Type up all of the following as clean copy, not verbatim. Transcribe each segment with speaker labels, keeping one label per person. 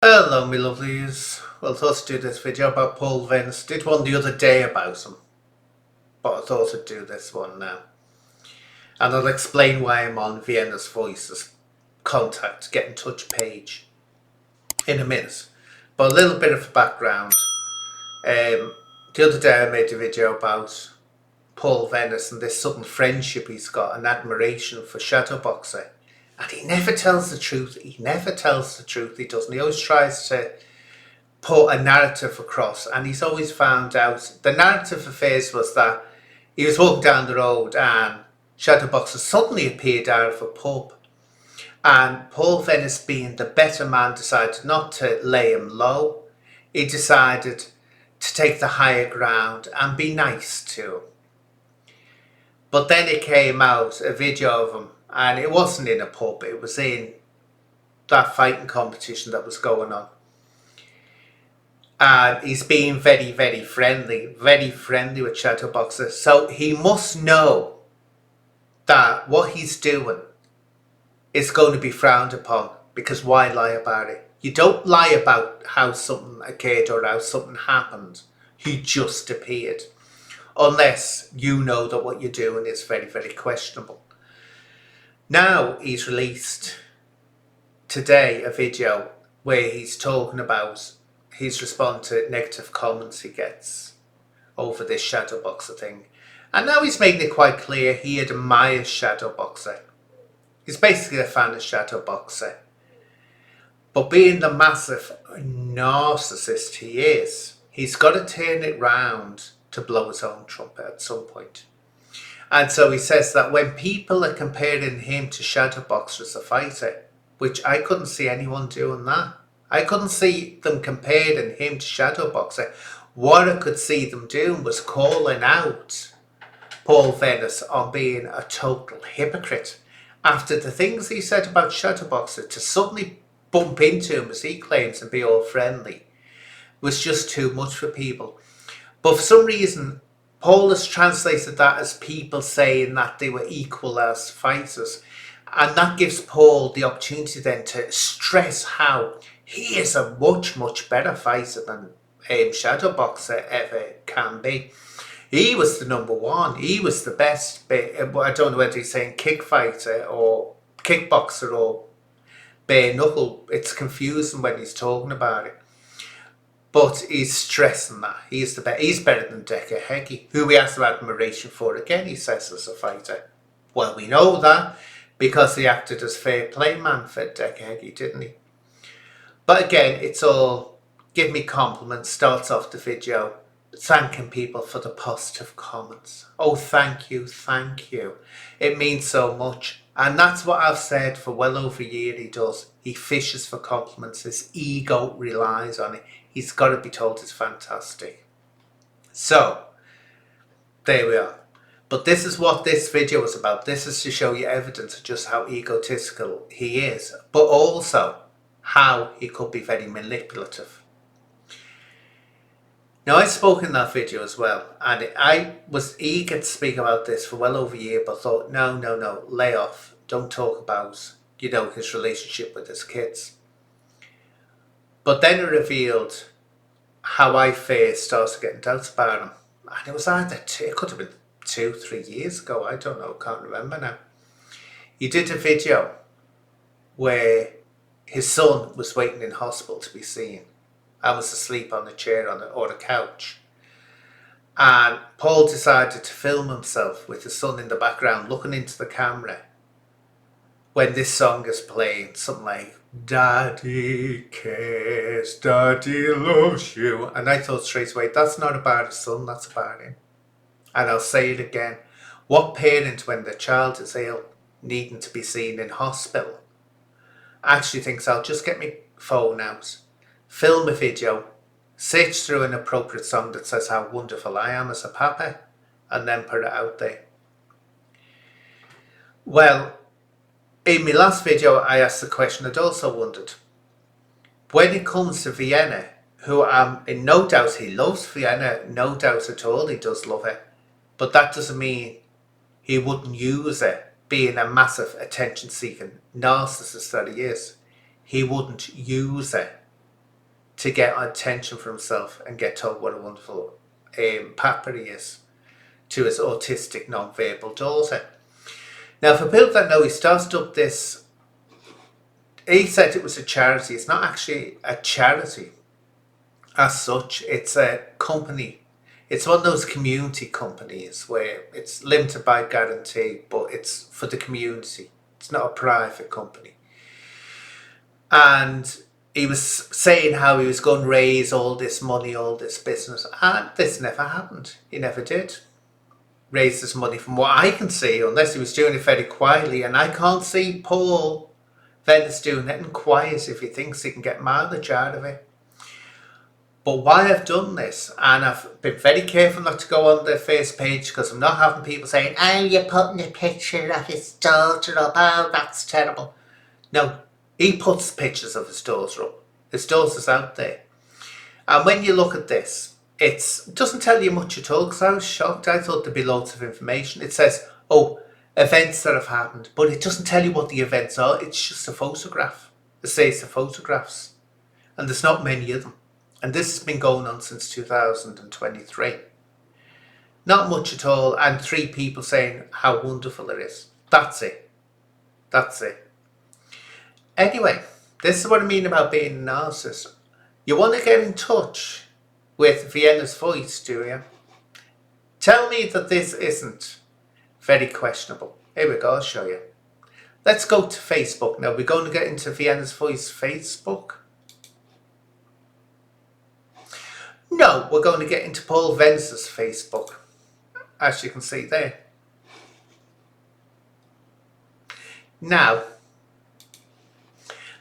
Speaker 1: Hello my lovelies. Well, I thought to do this video about Paul Venis. Did one the other day about him, but I thought I'd do this one now. And I'll explain why I'm on Vienna's Voices contact, get in touch page in a minute. But a little bit of background. The other day I made a video about Paul Venis and this sudden friendship he's got and admiration for shadowboxer. And he never tells the truth. He never tells the truth. He doesn't. He always tries to put a narrative across, and he's always found out the narrative of his was that he was walking down the road and Shadowboxer suddenly appeared out of a pub, and Paul Venis, being the better man, decided not to lay him low. He decided to take the higher ground and be nice to him. But then it came out a video of him, and it wasn't in a pub, it was in that fighting competition that was going on. And he's being very, very friendly with Shadowboxer. So he must know that what he's doing is going to be frowned upon, because why lie about it? You don't lie about how something occurred or how something happened. He just appeared. Unless you know that what you're doing is very, very questionable. Now he's released today a video where he's talking about his response to negative comments he gets over this Shadowboxer thing. And now he's making it quite clear he admires Shadowboxer. He's basically a fan of Shadowboxer. But being the massive narcissist he is, he's got to turn it round to blow his own trumpet at some point. And so he says that when people are comparing him to Shadowboxer as a fighter, which I couldn't see anyone doing that. I couldn't see them comparing him to Shadowboxer. What I could see them doing was calling out Paul Venis on being a total hypocrite. After the things he said about Shadowboxer, to suddenly bump into him, as he claims, and be all friendly, was just too much for people. But for some reason, Paul has translated that as people saying that they were equal as fighters. And that gives Paul the opportunity then to stress how he is a much, much better fighter than Shadowboxer ever can be. He was the number one. He was the best. I don't know whether he's saying kick fighter or kickboxer or bare knuckle. It's confusing when he's talking about it. But he's stressing that. He's the best. He's better than Decker Heggie, who he has admiration for again, he says, as a fighter. Well, we know that because he acted as fair play man for Decker Heggie, didn't he? But again, it's all give me compliments, starts off the video, thanking people for the positive comments. Oh, thank you, thank you. It means so much. And that's what I've said for well over a year he does. He fishes for compliments. His ego relies on it. He's got to be told it's fantastic. So, there we are. But this is what this video is about. This is to show you evidence of just how egotistical he is. But also how he could be very manipulative. Now, I spoke in that video as well, and I was eager to speak about this for well over a year, but thought, no, lay off. Don't talk about, his relationship with his kids. But then it revealed how I first started getting doubts about him. And it was it could have been 2-3 years ago, I don't know, can't remember now. He did a video where his son was waiting in hospital to be seen. I was asleep on the chair or the couch. And Paul decided to film himself with his son in the background looking into the camera when this song is playing, something like Daddy cares, Daddy loves you. And I thought straight away, that's not about his son, that's about him. And I'll say it again. What parent, when their child is ill, needing to be seen in hospital, actually thinks, I'll just get my phone out, film a video, search through an appropriate song that says how wonderful I am as a papa, and then put it out there? Well, in my last video I asked the question I'd also wondered. When it comes to Vienna, who I'm in no doubt he loves Vienna, no doubt at all he does love it, but that doesn't mean he wouldn't use it, being a massive attention-seeking narcissist that he is. He wouldn't use it to get attention for himself and get told what a wonderful papa he is to his autistic non-verbal daughter. Now, for people that know, he started up this, he said it was a charity. It's not actually a charity as such. It's a company. It's one of those community companies where it's limited by guarantee, but it's for the community. It's not a private company. And he was saying how he was going to raise all this money, all this business, and this never happened. He never did raise this money from what I can see, unless he was doing it very quietly. And I can't see Paul Venis doing it in quiet if he thinks he can get mileage out of it. But why I've done this, and I've been very careful not to go on the first page, because I'm not having people saying, oh, you're putting a picture of his daughter up, oh, that's terrible. No, he puts pictures of his daughter up. His daughter's out there. And when you look at this, it doesn't tell you much at all, because I was shocked. I thought there'd be loads of information. It says, oh, events that have happened, but it doesn't tell you what the events are. It's just a photograph. It says the photographs. And there's not many of them. And this has been going on since 2023. Not much at all. And 3 people saying how wonderful it is. That's it. That's it. Anyway, this is what I mean about being a narcissist. You want to get in touch with Vienna's voice, do you? Tell me that this isn't very questionable. Here we go, I'll show you. Let's go to Facebook. Now we're going to get into Vienna's voice Facebook. No, we're going to get into Paul Venis's Facebook, as you can see there. Now,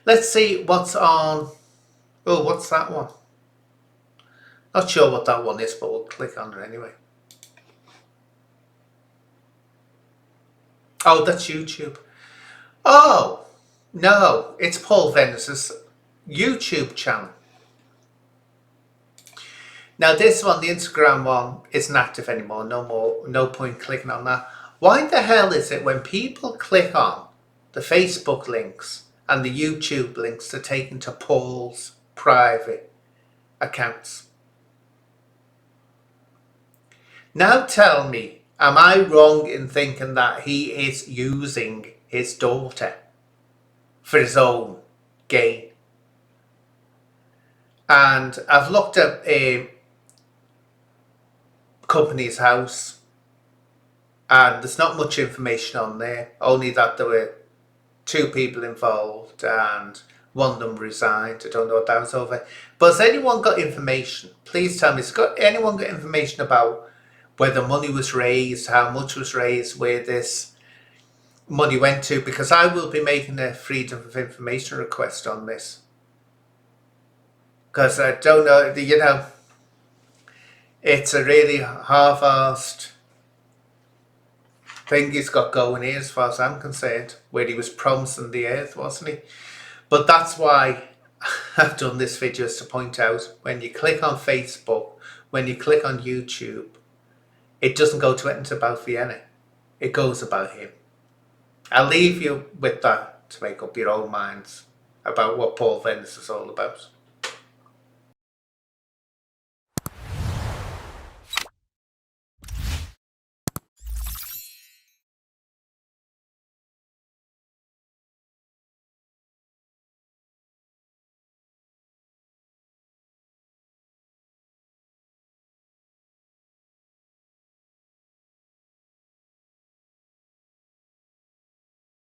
Speaker 1: let's see what's on. Oh, what's that one? Not sure what that one is, but we'll click on it anyway. Oh, that's YouTube. Oh, no, it's Paul Venis's YouTube channel. Now this one, the Instagram one, isn't active anymore. No point clicking on that. Why the hell is it when people click on the Facebook links and the YouTube links, they're taken to Paul's private accounts? Now tell me, am I wrong in thinking that he is using his daughter for his own gain? And I've looked at a company's house, and there's not much information on there, only that there were 2 people involved and one of them resigned. I don't know what that was over. But has anyone got information? Please tell me, has anyone got information about whether money was raised, how much was raised, where this money went to? Because I will be making a freedom of information request on this, because I don't know, you know, it's a really half-assed thing he's got going here, as far as I'm concerned, where he was promising the earth, wasn't he? But that's why I've done this video, is to point out, when you click on Facebook, when you click on YouTube, it doesn't go to anything about Vienna. It goes about him. I'll leave you with that to make up your own minds about what Paul Venis is all about.